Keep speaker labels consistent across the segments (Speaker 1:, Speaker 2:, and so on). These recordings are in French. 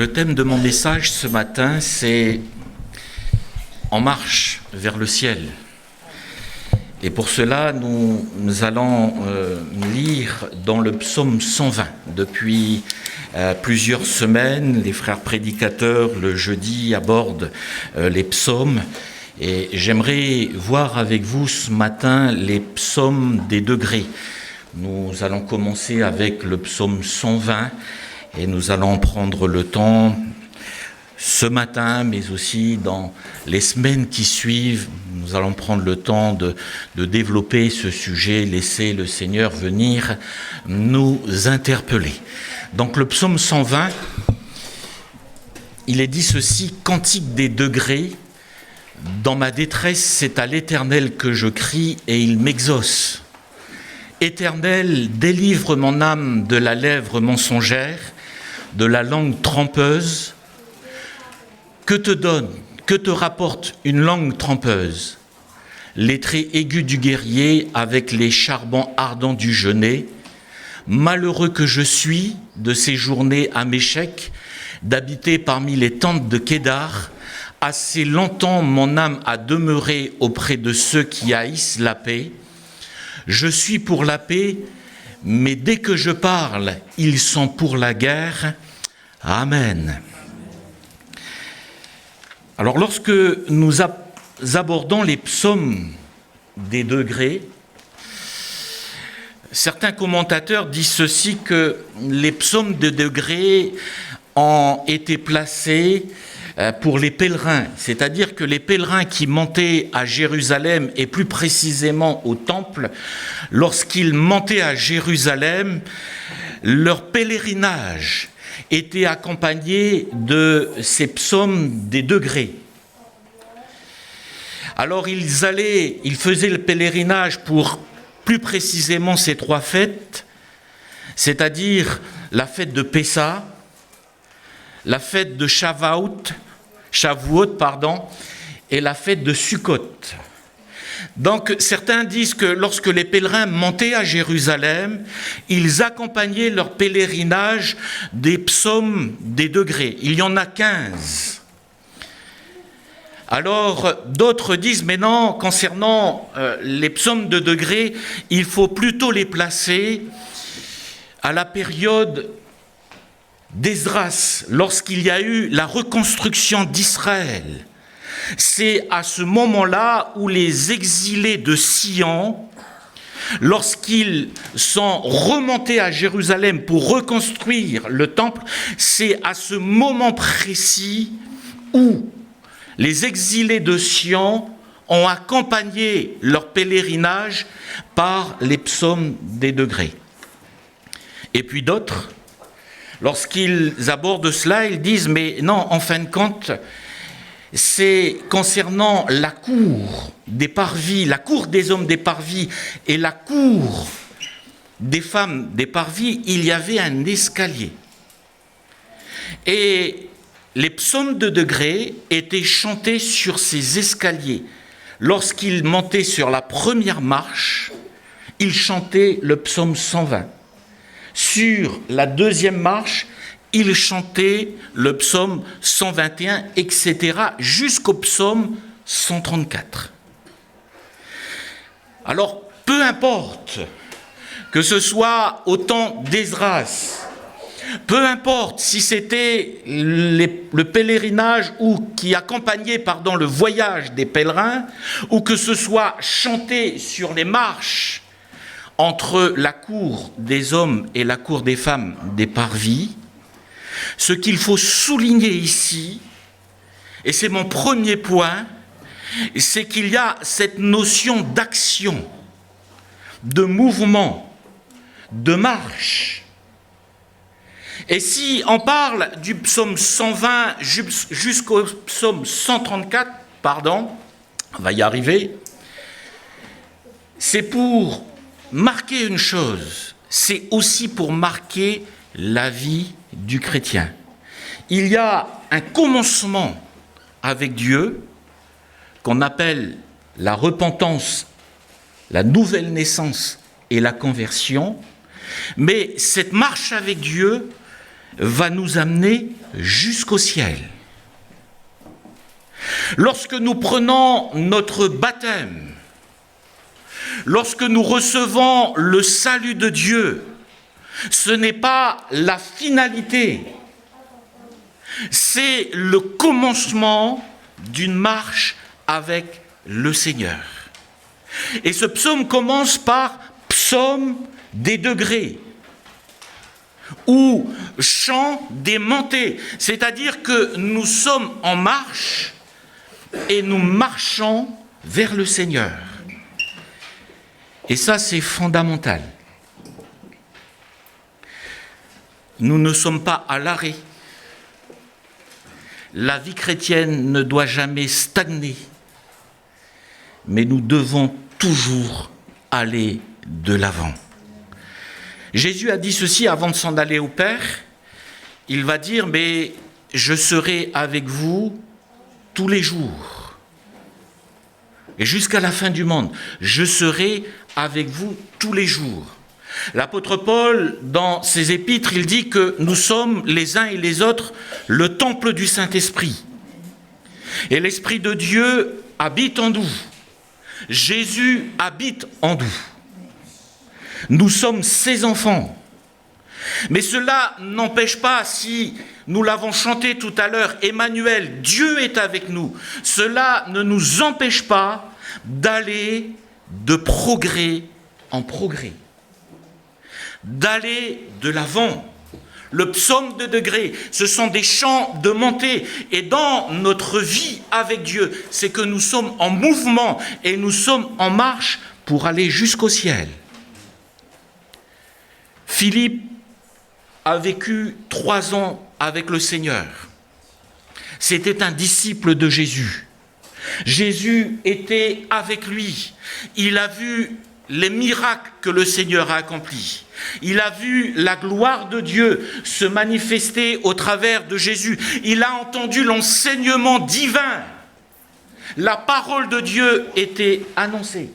Speaker 1: Le thème de mon message ce matin, c'est « En marche vers le ciel ». Et pour cela, nous allons lire dans le psaume 120. Depuis plusieurs semaines, les frères prédicateurs, le jeudi, abordent les psaumes. Et j'aimerais voir avec vous ce matin les psaumes des degrés. Nous allons commencer avec le psaume 120 et nous allons prendre le temps ce matin, mais aussi dans les semaines qui suivent. Nous allons prendre le temps de développer ce sujet, laisser le Seigneur venir nous interpeller. Donc le psaume 120, il est dit ceci: « Cantique des degrés, dans ma détresse, c'est à l'Éternel que je crie et il m'exauce. Éternel, délivre mon âme de la lèvre mensongère, de la langue trompeuse. Que te rapporte une langue trompeuse? Les traits aigus du guerrier avec les charbons ardents du genêt. Malheureux que je suis de séjourner à Méchec, d'habiter parmi les tentes de Kédar. Assez longtemps mon âme a demeuré auprès de ceux qui haïssent la paix. Je suis pour la paix, mais dès que je parle, ils sont pour la guerre. Amen. » Alors, lorsque nous abordons les psaumes des degrés, certains commentateurs disent ceci, que les psaumes de degrés ont été placés pour les pèlerins, c'est-à-dire que les pèlerins qui montaient à Jérusalem, et plus précisément au temple, lorsqu'ils montaient à Jérusalem, leur pèlerinage était accompagné de ces psaumes des degrés. Alors ils faisaient le pèlerinage pour plus précisément ces trois fêtes, c'est-à-dire la fête de Pessa, la fête de Shavuot, et la fête de Sukkot. Donc certains disent que lorsque les pèlerins montaient à Jérusalem, ils accompagnaient leur pèlerinage des psaumes des degrés. Il y en a 15. Alors d'autres disent, mais non, concernant les psaumes de degrés, il faut plutôt les placer à la période d'Esdras, lorsqu'il y a eu la reconstruction d'Israël. C'est à ce moment-là où les exilés de Sion, lorsqu'ils sont remontés à Jérusalem pour reconstruire le temple, c'est à ce moment précis où les exilés de Sion ont accompagné leur pèlerinage par les psaumes des degrés. Et puis d'autres, lorsqu'ils abordent cela, ils disent, mais non, en fin de compte, c'est concernant la cour des parvis, la cour des hommes des parvis et la cour des femmes des parvis, il y avait un escalier. Et les psaumes de degrés étaient chantés sur ces escaliers. Lorsqu'ils montaient sur la première marche, ils chantaient le psaume 120. Sur la deuxième marche, il chantait le psaume 121, etc., jusqu'au psaume 134. Alors, peu importe que ce soit au temps d'Esdras, peu importe si c'était le pèlerinage qui accompagnait le voyage des pèlerins, ou que ce soit chanté sur les marches entre la cour des hommes et la cour des femmes des parvis, ce qu'il faut souligner ici, et c'est mon premier point, c'est qu'il y a cette notion d'action, de mouvement, de marche. Et si on parle du psaume 120 jusqu'au psaume 134, on va y arriver, c'est pour marquer une chose, c'est aussi pour marquer la vie du chrétien. Il y a un commencement avec Dieu qu'on appelle la repentance, la nouvelle naissance et la conversion, mais cette marche avec Dieu, va nous amener jusqu'au ciel. Lorsque nous prenons notre baptême, lorsque nous recevons le salut de Dieu, ce n'est pas la finalité, c'est le commencement d'une marche avec le Seigneur. Et ce psaume commence par psaume des degrés, ou chant des montées, c'est-à-dire que nous sommes en marche et nous marchons vers le Seigneur. Et ça, c'est fondamental. Nous ne sommes pas à l'arrêt. La vie chrétienne ne doit jamais stagner, mais nous devons toujours aller de l'avant. Jésus a dit ceci avant de s'en aller au Père. Il va dire, mais je serai avec vous tous les jours. Et jusqu'à la fin du monde, je serai avec vous tous les jours. L'apôtre Paul, dans ses épîtres, il dit que nous sommes les uns et les autres le temple du Saint-Esprit. Et l'Esprit de Dieu habite en nous. Jésus habite en nous. Nous sommes ses enfants. Mais cela n'empêche pas, si nous l'avons chanté tout à l'heure, Emmanuel, Dieu est avec nous. Cela ne nous empêche pas d'aller de progrès en progrès, d'aller de l'avant. Le psaume de degrés, ce sont des chants de montée. Et dans notre vie avec Dieu, c'est que nous sommes en mouvement et nous sommes en marche pour aller jusqu'au ciel. Philippe a vécu 3 ans avec le Seigneur. C'était un disciple de Jésus. Jésus était avec lui. Il a vu les miracles que le Seigneur a accomplis. Il a vu la gloire de Dieu se manifester au travers de Jésus. Il a entendu l'enseignement divin. La parole de Dieu était annoncée.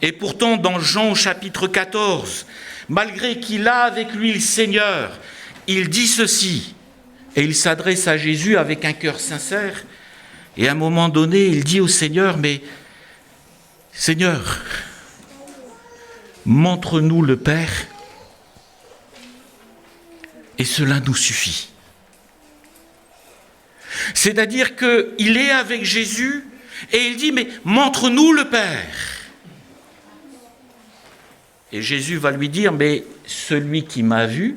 Speaker 1: Et pourtant, dans Jean au chapitre 14, malgré qu'il a avec lui le Seigneur, il dit ceci, et il s'adresse à Jésus avec un cœur sincère, et à un moment donné, il dit au Seigneur, mais Seigneur, montre-nous le Père, et cela nous suffit. C'est-à-dire qu'il est avec Jésus, et il dit, mais montre-nous le Père. Et Jésus va lui dire, mais celui qui m'a vu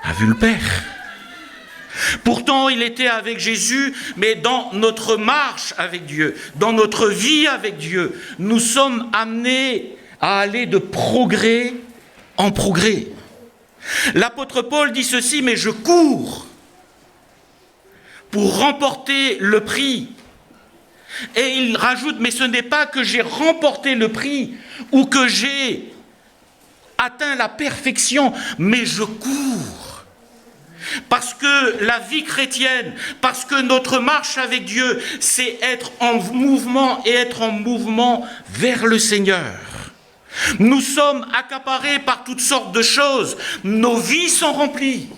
Speaker 1: a vu le Père. Pourtant, il était avec Jésus, mais dans notre marche avec Dieu, dans notre vie avec Dieu, nous sommes amenés à aller de progrès en progrès. L'apôtre Paul dit ceci, mais je cours pour remporter le prix. Et il rajoute, mais ce n'est pas que j'ai remporté le prix ou que j'ai atteint la perfection, mais je cours. Parce que la vie chrétienne, parce que notre marche avec Dieu, c'est être en mouvement et être en mouvement vers le Seigneur. Nous sommes accaparés par toutes sortes de choses. Nos vies sont remplies.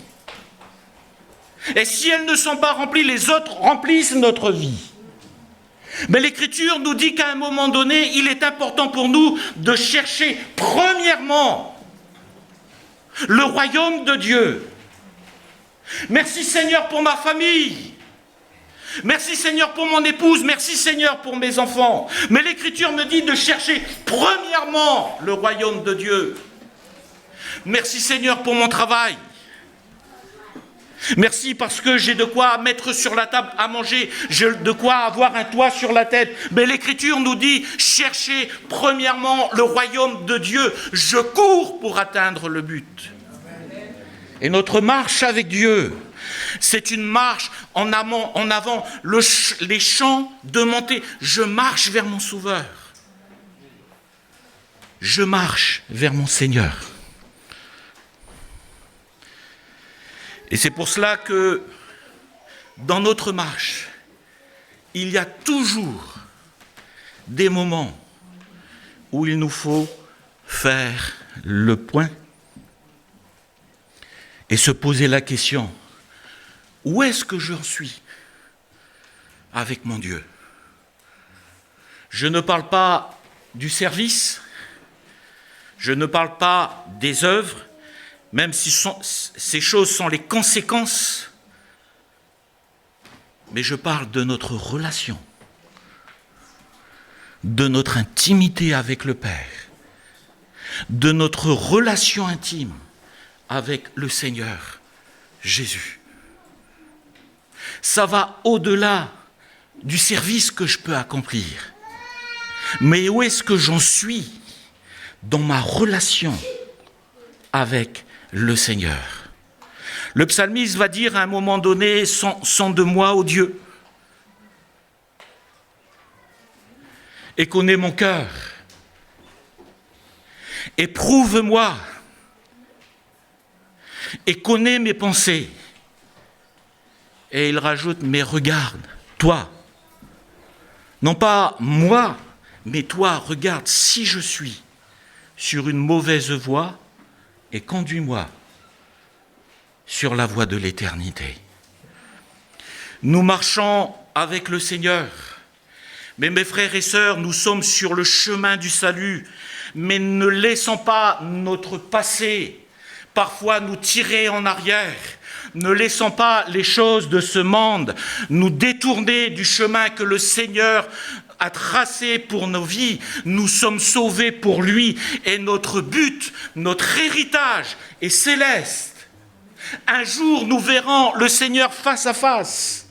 Speaker 1: Et si elles ne sont pas remplies, les autres remplissent notre vie. Mais l'Écriture nous dit qu'à un moment donné, il est important pour nous de chercher premièrement le royaume de Dieu. Merci Seigneur pour ma famille. Merci Seigneur pour mon épouse. Merci Seigneur pour mes enfants. Mais l'Écriture me dit de chercher premièrement le royaume de Dieu. Merci Seigneur pour mon travail. Merci parce que j'ai de quoi mettre sur la table à manger, j'ai de quoi avoir un toit sur la tête. Mais l'Écriture nous dit, cherchez premièrement le royaume de Dieu. Je cours pour atteindre le but. Et notre marche avec Dieu, c'est une marche en avant les chants de montée. Je marche vers mon Sauveur. Je marche vers mon Seigneur. Et c'est pour cela que dans notre marche, il y a toujours des moments où il nous faut faire le point et se poser la question, où est-ce que j'en suis avec mon Dieu? Je ne parle pas du service, je ne parle pas des œuvres, même si ces choses sont les conséquences, mais je parle de notre relation, de notre intimité avec le Père, de notre relation intime avec le Seigneur Jésus. Ça va au-delà du service que je peux accomplir. Mais où est-ce que j'en suis dans ma relation avec le Seigneur? Le psalmiste va dire à un moment donné, sonde moi, ô Dieu, et connais mon cœur, éprouve-moi, et connais mes pensées. Et il rajoute, mais regarde, toi, non pas moi, mais toi, regarde, si je suis sur une mauvaise voie, et conduis-moi sur la voie de l'éternité. Nous marchons avec le Seigneur, mais mes frères et sœurs, nous sommes sur le chemin du salut, mais ne laissons pas notre passé parfois nous tirer en arrière. Ne laissons pas les choses de ce monde nous détourner du chemin que le Seigneur a tracé pour nos vies. Nous sommes sauvés pour lui et notre but, notre héritage est céleste. Un jour, nous verrons le Seigneur face à face.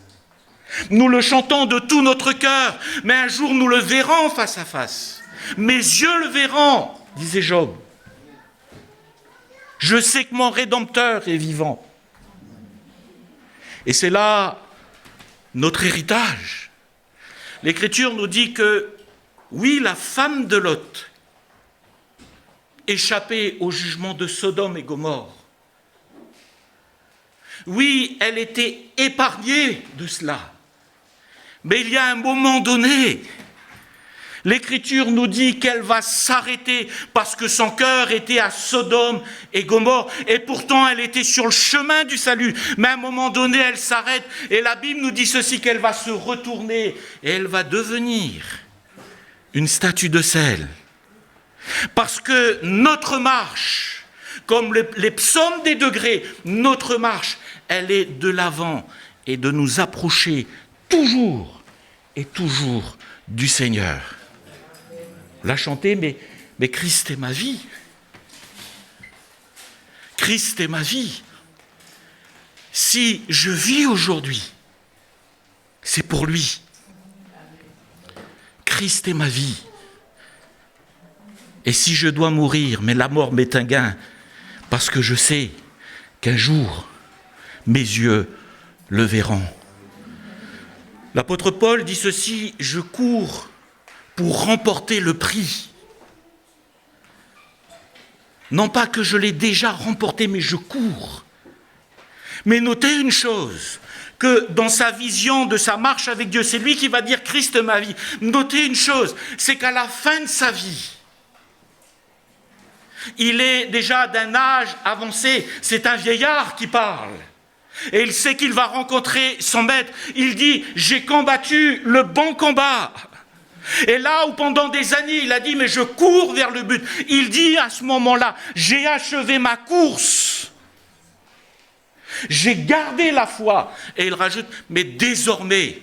Speaker 1: Nous le chantons de tout notre cœur, mais un jour, nous le verrons face à face. Mes yeux le verront, disait Job. Je sais que mon Rédempteur est vivant. Et c'est là notre héritage. L'Écriture nous dit que, oui, la femme de Lot, échappée au jugement de Sodome et Gomorrhe, oui, elle était épargnée de cela. Mais il y a un moment donné, l'Écriture nous dit qu'elle va s'arrêter parce que son cœur était à Sodome et Gomorrhe et pourtant elle était sur le chemin du salut. Mais à un moment donné, elle s'arrête et la Bible nous dit ceci, qu'elle va se retourner et elle va devenir une statue de sel. Parce que notre marche, comme les psaumes des degrés, notre marche, elle est de l'avant et de nous approcher toujours et toujours du Seigneur. L'a chanté, mais Christ est ma vie. Christ est ma vie. Si je vis aujourd'hui, c'est pour lui. Christ est ma vie. Et si je dois mourir, mais la mort m'est un gain, parce que je sais qu'un jour, mes yeux le verront. L'apôtre Paul dit ceci, je cours pour remporter le prix. Non pas que je l'ai déjà remporté, mais je cours. Mais notez une chose, que dans sa vision de sa marche avec Dieu, c'est lui qui va dire Christ ma vie. Notez une chose, c'est qu'à la fin de sa vie, il est déjà d'un âge avancé, c'est un vieillard qui parle. Et il sait qu'il va rencontrer son maître. Il dit, j'ai combattu le bon combat. Et là où pendant des années, il a dit, mais je cours vers le but. Il dit à ce moment-là, j'ai achevé ma course. J'ai gardé la foi. Et il rajoute, mais désormais,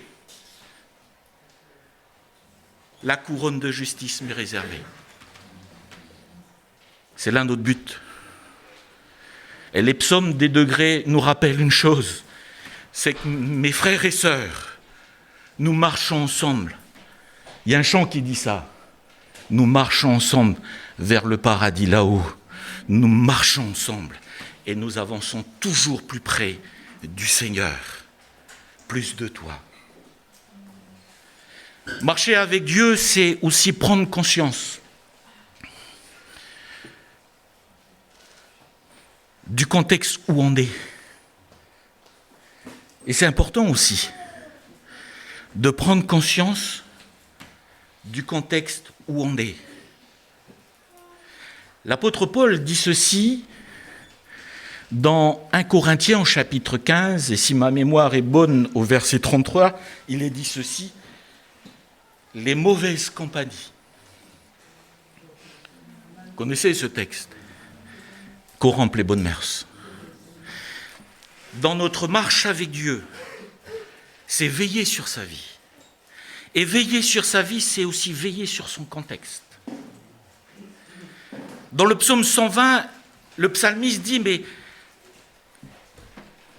Speaker 1: la couronne de justice m'est réservée. C'est là notre but. Et les psaumes des degrés nous rappellent une chose, c'est que mes frères et sœurs, nous marchons ensemble. Il y a un chant qui dit ça. Nous marchons ensemble vers le paradis là-haut. Nous marchons ensemble et nous avançons toujours plus près du Seigneur, plus de toi. Marcher avec Dieu, c'est aussi prendre conscience du contexte où on est. Et c'est important aussi de prendre conscience du contexte où on est. L'apôtre Paul dit ceci Dans 1 Corinthiens au chapitre 15, et si ma mémoire est bonne au verset 33, il est dit ceci, « Les mauvaises compagnies ». Vous connaissez ce texte, « corrompent les bonnes mœurs ». Dans notre marche avec Dieu, c'est veiller sur sa vie. Et veiller sur sa vie, c'est aussi veiller sur son contexte. Dans le psaume 120, le psalmiste dit, mais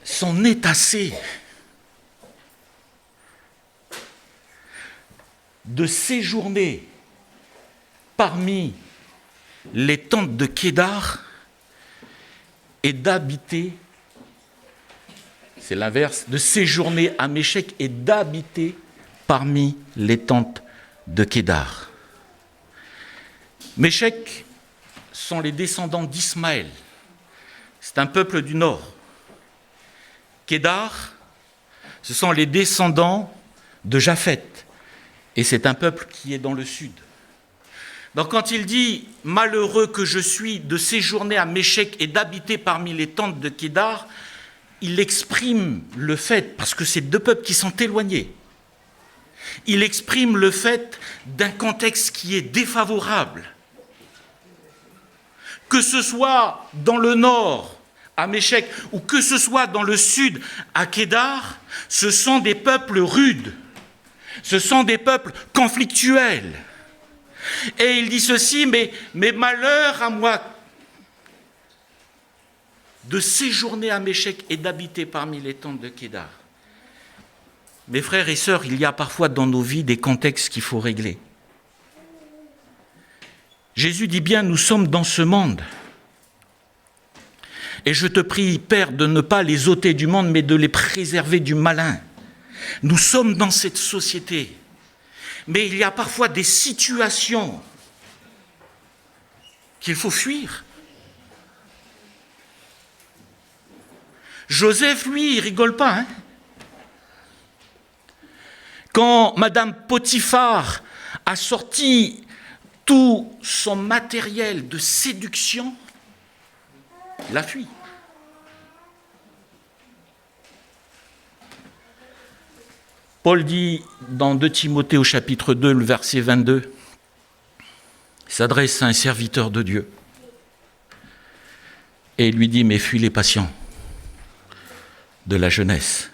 Speaker 1: c'en est assez de séjourner parmi les tentes de Kédar et d'habiter, c'est l'inverse, de séjourner à Méchec et d'habiter parmi les tentes de Kédar. Méchec sont les descendants d'Ismaël. C'est un peuple du nord. Kédar, ce sont les descendants de Japheth. Et c'est un peuple qui est dans le sud. Donc quand il dit « Malheureux que je suis de séjourner à Méchec et d'habiter parmi les tentes de Kédar », il exprime le fait, parce que c'est deux peuples qui sont éloignés, il exprime le fait d'un contexte qui est défavorable. Que ce soit dans le nord, à Méchec, ou que ce soit dans le sud, à Kédar, ce sont des peuples rudes, ce sont des peuples conflictuels. Et il dit ceci, mais malheur à moi de séjourner à Méchec et d'habiter parmi les tentes de Kédar. Mes frères et sœurs, il y a parfois dans nos vies des contextes qu'il faut régler. Jésus dit bien, nous sommes dans ce monde. Et je te prie, Père, de ne pas les ôter du monde, mais de les préserver du malin. Nous sommes dans cette société. Mais il y a parfois des situations qu'il faut fuir. Joseph, lui, il rigole pas. Hein. Quand Madame Potiphar a sorti tout son matériel de séduction, il a fui. Paul dit dans 2 Timothée au chapitre 2, le verset 22, il s'adresse à un serviteur de Dieu et il lui dit « Mais fuis les passions de la jeunesse ».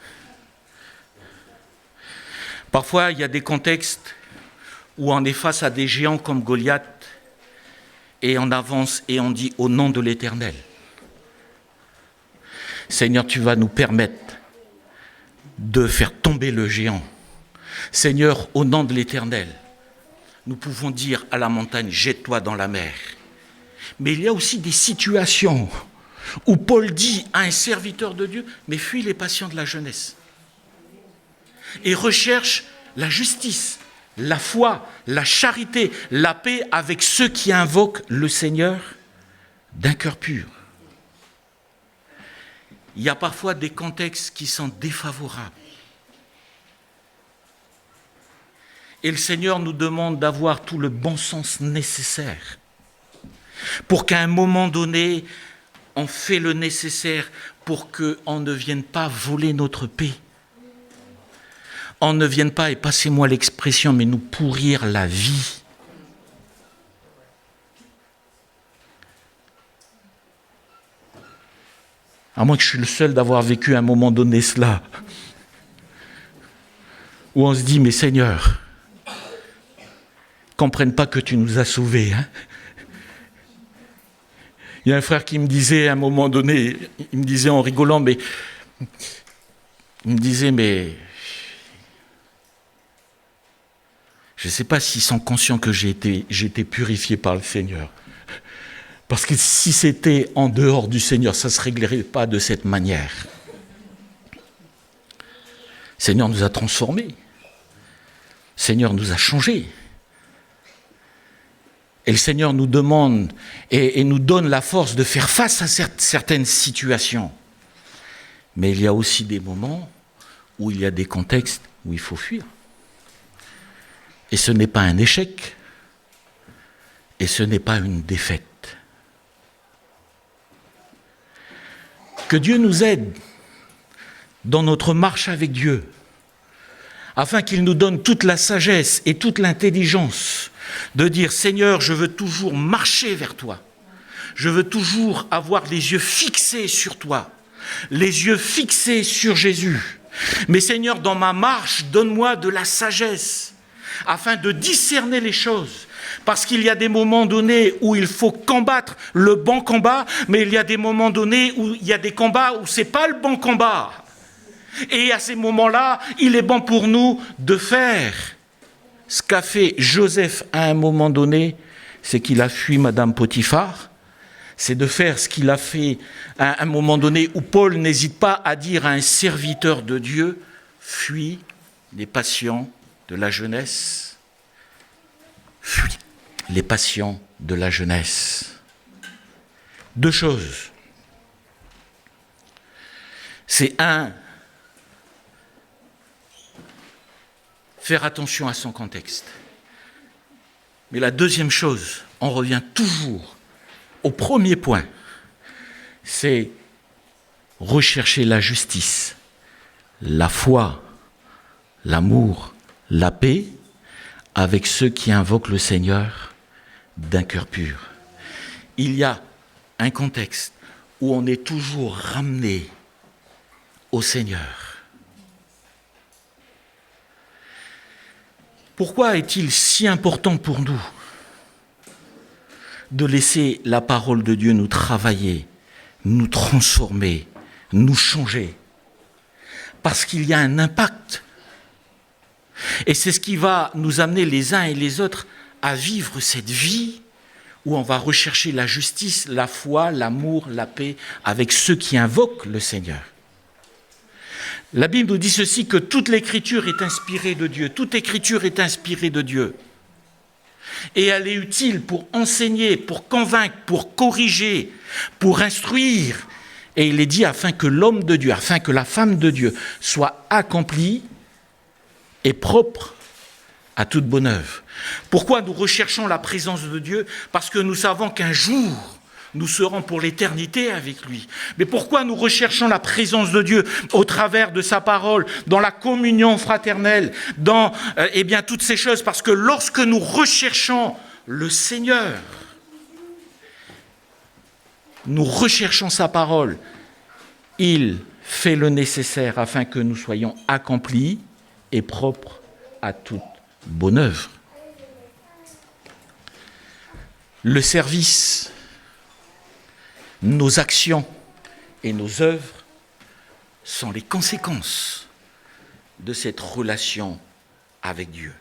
Speaker 1: Parfois, il y a des contextes où on est face à des géants comme Goliath et on avance et on dit « Au nom de l'Éternel ». Seigneur, tu vas nous permettre de faire tomber le géant. Seigneur, au nom de l'Éternel, nous pouvons dire à la montagne, jette-toi dans la mer. Mais il y a aussi des situations où Paul dit à un serviteur de Dieu, mais fuis les passions de la jeunesse. Et recherche la justice, la foi, la charité, la paix avec ceux qui invoquent le Seigneur d'un cœur pur. Il y a parfois des contextes qui sont défavorables. Et le Seigneur nous demande d'avoir tout le bon sens nécessaire pour qu'à un moment donné, on fait le nécessaire pour qu'on ne vienne pas voler notre paix. On ne vienne pas, et passez-moi l'expression, mais nous pourrir la vie. À moins que je suis le seul d'avoir vécu à un moment donné cela, où on se dit, mais Seigneur, comprennent pas que tu nous as sauvés. Hein. Il y a un frère qui me disait à un moment donné, il me disait en rigolant, mais je ne sais pas s'ils sont conscients que j'ai été purifié par le Seigneur. Parce que si c'était en dehors du Seigneur, ça ne se réglerait pas de cette manière. Le Seigneur nous a transformés. Le Seigneur nous a changés. Et le Seigneur nous demande et nous donne la force de faire face à certaines situations. Mais il y a aussi des moments où il y a des contextes où il faut fuir. Et ce n'est pas un échec. Et ce n'est pas une défaite. Que Dieu nous aide dans notre marche avec Dieu, afin qu'il nous donne toute la sagesse et toute l'intelligence de dire « Seigneur, je veux toujours marcher vers toi. Je veux toujours avoir les yeux fixés sur toi, les yeux fixés sur Jésus. Mais Seigneur, dans ma marche, donne-moi de la sagesse, afin de discerner les choses. Parce qu'il y a des moments donnés où il faut combattre le bon combat, mais il y a des moments donnés où il y a des combats où ce n'est pas le bon combat. Et à ces moments-là, il est bon pour nous de faire ce qu'a fait Joseph à un moment donné, c'est qu'il a fui Madame Potiphar. C'est de faire ce qu'il a fait à un moment donné où Paul n'hésite pas à dire à un serviteur de Dieu, fuis les passions de la jeunesse. Fuis les passions de la jeunesse. Deux choses. C'est faire attention à son contexte. Mais la deuxième chose, on revient toujours au premier point, c'est rechercher la justice, la foi, l'amour, la paix avec ceux qui invoquent le Seigneur d'un cœur pur. Il y a un contexte où on est toujours ramené au Seigneur. Pourquoi est-il si important pour nous de laisser la parole de Dieu nous travailler, nous transformer, nous changer? Parce qu'il y a un impact. Et c'est ce qui va nous amener les uns et les autres à vivre cette vie où on va rechercher la justice, la foi, l'amour, la paix avec ceux qui invoquent le Seigneur. La Bible nous dit ceci, que toute l'écriture est inspirée de Dieu. Toute écriture est inspirée de Dieu. Et elle est utile pour enseigner, pour convaincre, pour corriger, pour instruire. Et il est dit afin que l'homme de Dieu, afin que la femme de Dieu soit accomplie et propre à toute bonne œuvre. Pourquoi nous recherchons la présence de Dieu? Parce que nous savons qu'un jour, nous serons pour l'éternité avec lui. Mais pourquoi nous recherchons la présence de Dieu au travers de sa parole, dans la communion fraternelle, dans toutes ces choses? Parce que lorsque nous recherchons le Seigneur, nous recherchons sa parole, il fait le nécessaire afin que nous soyons accomplis et propres à toute bonne œuvre. Le service, nos actions et nos œuvres sont les conséquences de cette relation avec Dieu.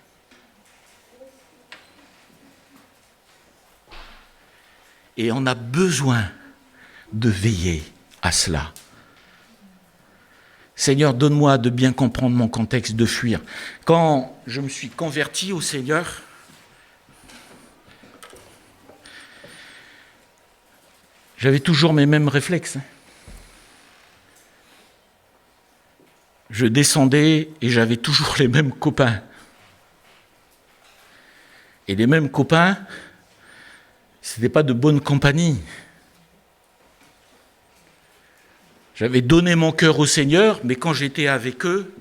Speaker 1: Et on a besoin de veiller à cela. Seigneur, donne-moi de bien comprendre mon contexte, de fuir. Quand je me suis converti au Seigneur, j'avais toujours mes mêmes réflexes. Je descendais et j'avais toujours les mêmes copains. Et les mêmes copains, ce n'était pas de bonne compagnie. J'avais donné mon cœur au Seigneur, mais quand j'étais avec eux,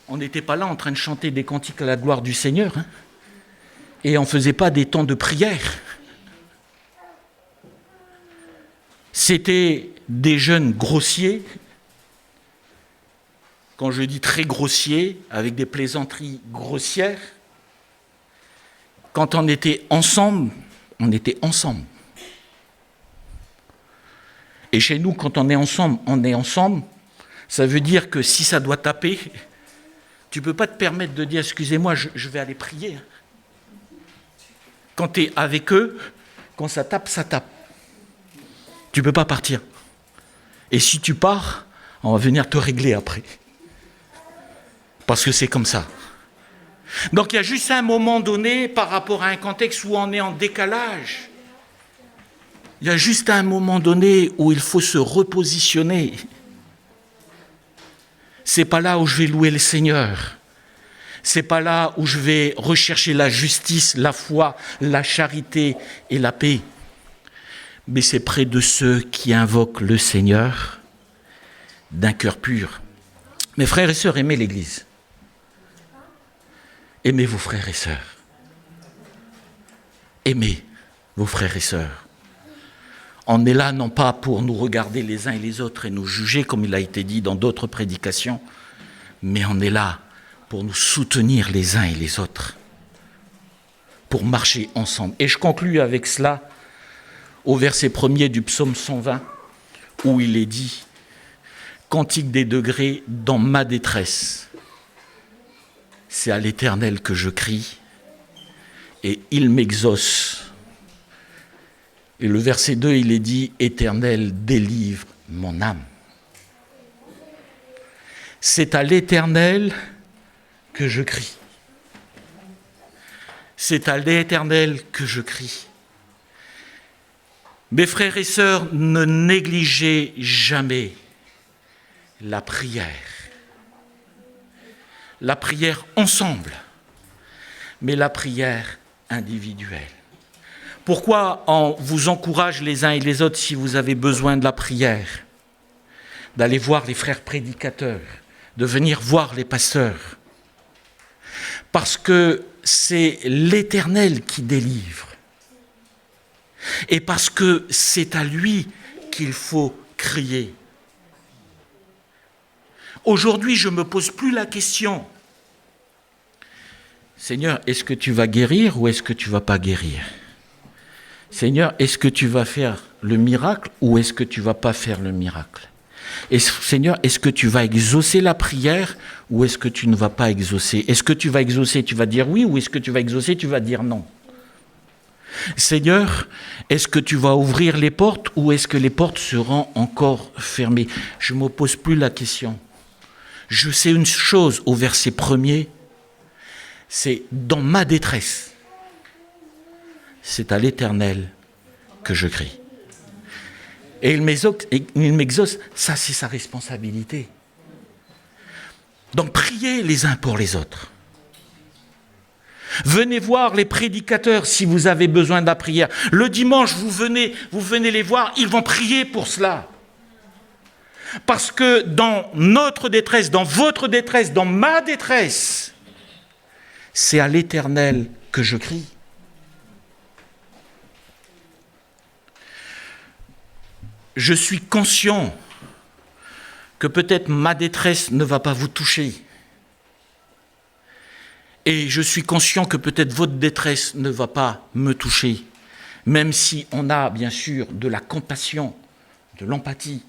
Speaker 1: on n'était pas là en train de chanter des cantiques à la gloire du Seigneur, et on ne faisait pas des temps de prière. C'était des jeunes grossiers, quand je dis très grossiers, avec des plaisanteries grossières. Quand on était ensemble, on était ensemble. Et chez nous, quand on est ensemble, ça veut dire que si ça doit taper, tu ne peux pas te permettre de dire « excusez-moi, je vais aller prier ». Quand tu es avec eux, quand ça tape, ça tape. Tu ne peux pas partir. Et si tu pars, on va venir te régler après. Parce que c'est comme ça. Donc il y a juste un moment donné, par rapport à un contexte où on est en décalage, il y a juste un moment donné où il faut se repositionner. C'est pas là où je vais louer le Seigneur. C'est pas là où je vais rechercher la justice, la foi, la charité et la paix. mais c'est près de ceux qui invoquent le Seigneur d'un cœur pur. Mes frères et sœurs, aimez l'Église. Aimez vos frères et sœurs. Aimez vos frères et sœurs. On est là non pas pour nous regarder les uns et les autres et nous juger, comme il a été dit dans d'autres prédications, mais on est là pour nous soutenir les uns et les autres, pour marcher ensemble. Et je conclus avec cela au verset 1er du psaume 120, où il est dit « Cantique des degrés dans ma détresse, c'est à l'Éternel que je crie, et il m'exauce. » Et le verset 2, il est dit « Éternel, délivre mon âme. » C'est à l'Éternel que je crie. C'est à l'Éternel que je crie. Mes frères et sœurs, ne négligez jamais la prière. La prière ensemble, mais la prière individuelle. Pourquoi on vous encourage les uns et les autres, si vous avez besoin de la prière, d'aller voir les frères prédicateurs, de venir voir les pasteurs? Parce que c'est l'Éternel qui délivre. Et parce que c'est à lui qu'il faut crier. Aujourd'hui, je ne me pose plus la question. Seigneur, est-ce que tu vas guérir ou est-ce que tu ne vas pas guérir? Seigneur, est-ce que tu vas faire le miracle ou est-ce que tu ne vas pas faire le miracle? Seigneur, est-ce que tu vas exaucer la prière ou est-ce que tu ne vas pas exaucer? Est-ce que tu vas exaucer, tu vas dire oui, ou est-ce que tu vas exaucer, tu vas dire non? Seigneur, est-ce que tu vas ouvrir les portes ou est-ce que les portes seront encore fermées? Je ne me pose plus la question. Je sais une chose au verset 1er, c'est dans ma détresse, c'est à l'Éternel que je crie. Et il m'exauce, ça c'est sa responsabilité. Donc priez les uns pour les autres. Venez voir les prédicateurs si vous avez besoin de la prière. Le dimanche, vous venez les voir, ils vont prier pour cela. Parce que dans notre détresse, dans votre détresse, dans ma détresse, c'est à l'Éternel que je crie. Je suis conscient que peut-être ma détresse ne va pas vous toucher. Et je suis conscient que peut-être votre détresse ne va pas me toucher, même si on a bien sûr de la compassion, de l'empathie.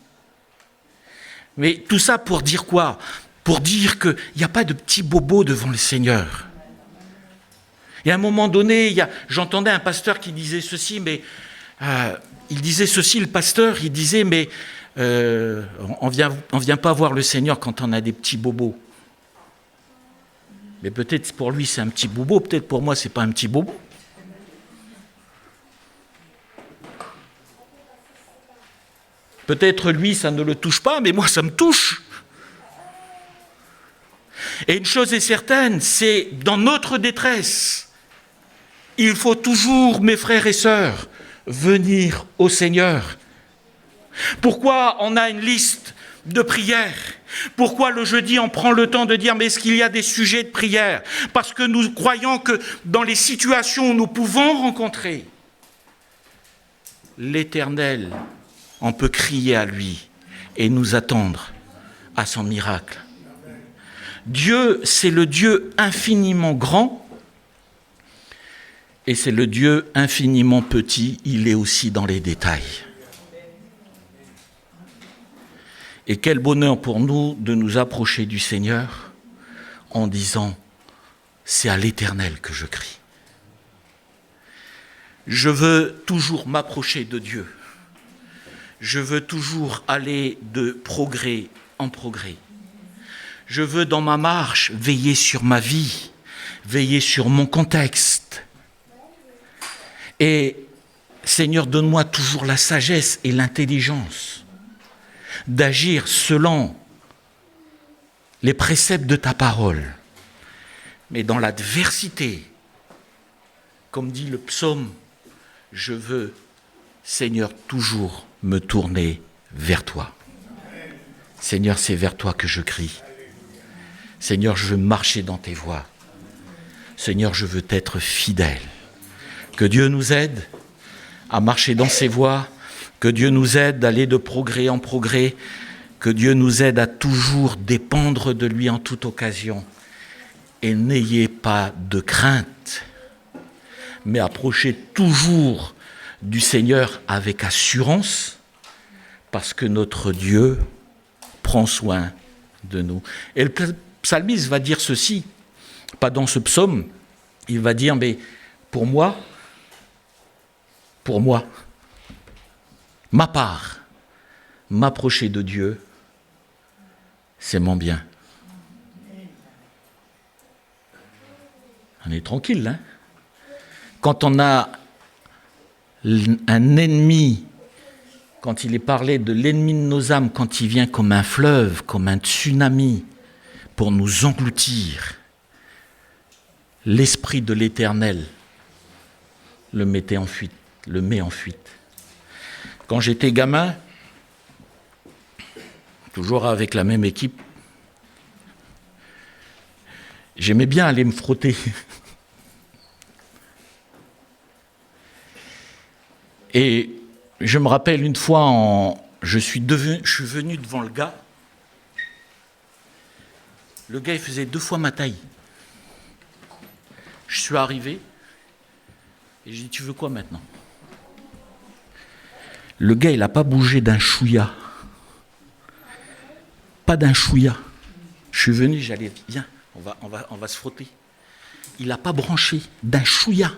Speaker 1: Mais tout ça pour dire quoi? Pour dire qu'il n'y a pas de petits bobos devant le Seigneur. Et à un moment donné, j'entendais un pasteur qui disait ceci, mais il disait ceci, le pasteur, il disait, mais on vient pas voir le Seigneur quand on a des petits bobos. Mais peut-être pour lui c'est un petit bobo, peut-être pour moi c'est pas un petit bobo. Peut-être lui ça ne le touche pas, mais moi ça me touche. Et une chose est certaine, c'est dans notre détresse, il faut toujours, mes frères et sœurs, venir au Seigneur. Pourquoi on a une liste de prières? Pourquoi le jeudi on prend le temps de dire mais est-ce qu'il y a des sujets de prière? Parce que nous croyons que dans les situations où nous pouvons rencontrer l'Éternel, on peut crier à lui et nous attendre à son miracle. Dieu, c'est le Dieu infiniment grand et c'est le Dieu infiniment petit, il est aussi dans les détails. Et quel bonheur pour nous de nous approcher du Seigneur en disant « c'est à l'Éternel que je crie ». Je veux toujours m'approcher de Dieu. Je veux toujours aller de progrès en progrès. Je veux dans ma marche veiller sur ma vie, veiller sur mon contexte. Et Seigneur, donne-moi toujours la sagesse et l'intelligence d'agir selon les préceptes de ta parole. Mais dans l'adversité, comme dit le psaume, je veux Seigneur, toujours me tourner vers toi. Seigneur, c'est vers toi que je crie. Seigneur, je veux marcher dans tes voies. Seigneur, je veux t'être fidèle. Que Dieu nous aide à marcher dans ses voies, que Dieu nous aide d'aller de progrès en progrès, que Dieu nous aide à toujours dépendre de lui en toute occasion. Et n'ayez pas de crainte, mais approchez toujours du Seigneur avec assurance, parce que notre Dieu prend soin de nous. Et le psalmiste va dire ceci, pas dans ce psaume, il va dire, mais pour moi, ma part, m'approcher de Dieu, c'est mon bien. On est tranquille, hein? Quand on a un ennemi, quand il est parlé de l'ennemi de nos âmes, quand il vient comme un fleuve, comme un tsunami, pour nous engloutir, l'Esprit de l'Éternel le met en fuite. Quand j'étais gamin, toujours avec la même équipe, j'aimais bien aller me frotter. Et je me rappelle une fois, je suis venu devant le gars. Le gars, il faisait 2 fois ma taille. Je suis arrivé et j'ai dit, tu veux quoi maintenant? Le gars, il n'a pas bougé d'un chouïa. Pas d'un chouïa. Je suis venu, j'allais, viens, on va se frotter. Il n'a pas branché d'un chouïa.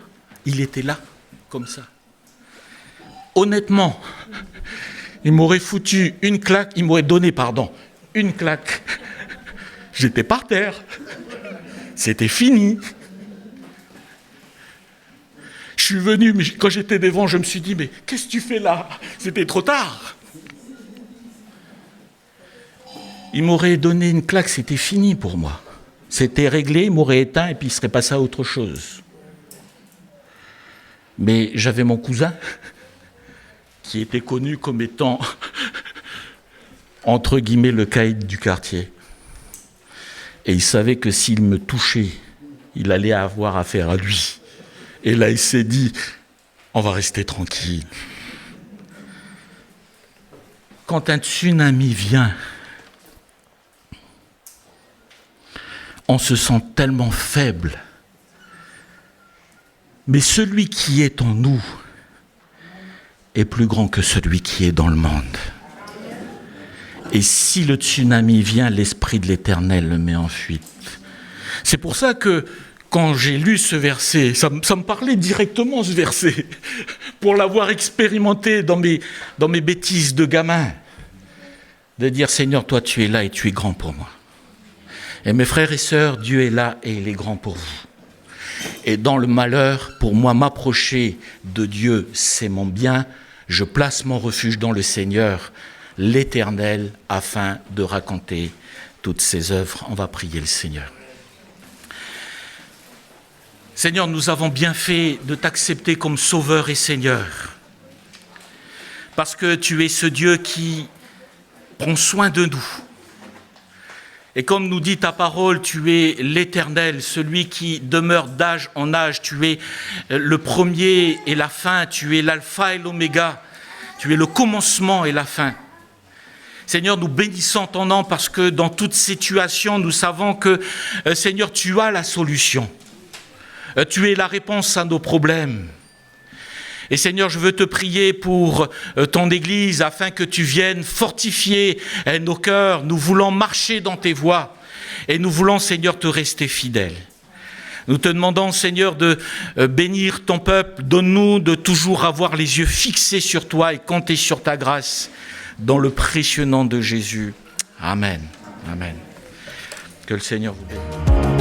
Speaker 1: Il était là, comme ça. Honnêtement, il m'aurait foutu une claque, il m'aurait donné, une claque. J'étais par terre. C'était fini. Je suis venu, mais quand j'étais devant, je me suis dit, mais qu'est-ce que tu fais là? C'était trop tard. Il m'aurait donné une claque, c'était fini pour moi. C'était réglé, il m'aurait éteint et puis il serait passé à autre chose. Mais j'avais mon cousin qui était connu comme étant, entre guillemets, le caïd du quartier. Et il savait que s'il me touchait, il allait avoir affaire à lui. Et là, il s'est dit, on va rester tranquille. Quand un tsunami vient, on se sent tellement faible. Mais celui qui est en nous est plus grand que celui qui est dans le monde. Et si le tsunami vient, l'Esprit de l'Éternel le met en fuite. C'est pour ça que quand j'ai lu ce verset, ça me parlait directement ce verset, pour l'avoir expérimenté dans mes bêtises de gamin, de dire Seigneur, toi tu es là et tu es grand pour moi. Et mes frères et sœurs, Dieu est là et il est grand pour vous. Et dans le malheur, pour moi, m'approcher de Dieu, c'est mon bien. Je place mon refuge dans le Seigneur, l'Éternel, afin de raconter toutes ses œuvres. On va prier le Seigneur. Seigneur, nous avons bien fait de t'accepter comme Sauveur et Seigneur, parce que tu es ce Dieu qui prend soin de nous. Et comme nous dit ta parole, tu es l'Éternel, celui qui demeure d'âge en âge. Tu es le premier et la fin, tu es l'alpha et l'oméga, tu es le commencement et la fin. Seigneur, nous bénissons ton nom parce que dans toute situation, nous savons que, Seigneur, tu as la solution. Tu es la réponse à nos problèmes. Et Seigneur, je veux te prier pour ton Église afin que tu viennes fortifier nos cœurs. Nous voulons marcher dans tes voies et nous voulons, Seigneur, te rester fidèles. Nous te demandons, Seigneur, de bénir ton peuple. Donne-nous de toujours avoir les yeux fixés sur toi et compter sur ta grâce dans le précieux nom de Jésus. Amen. Amen. Que le Seigneur vous bénisse.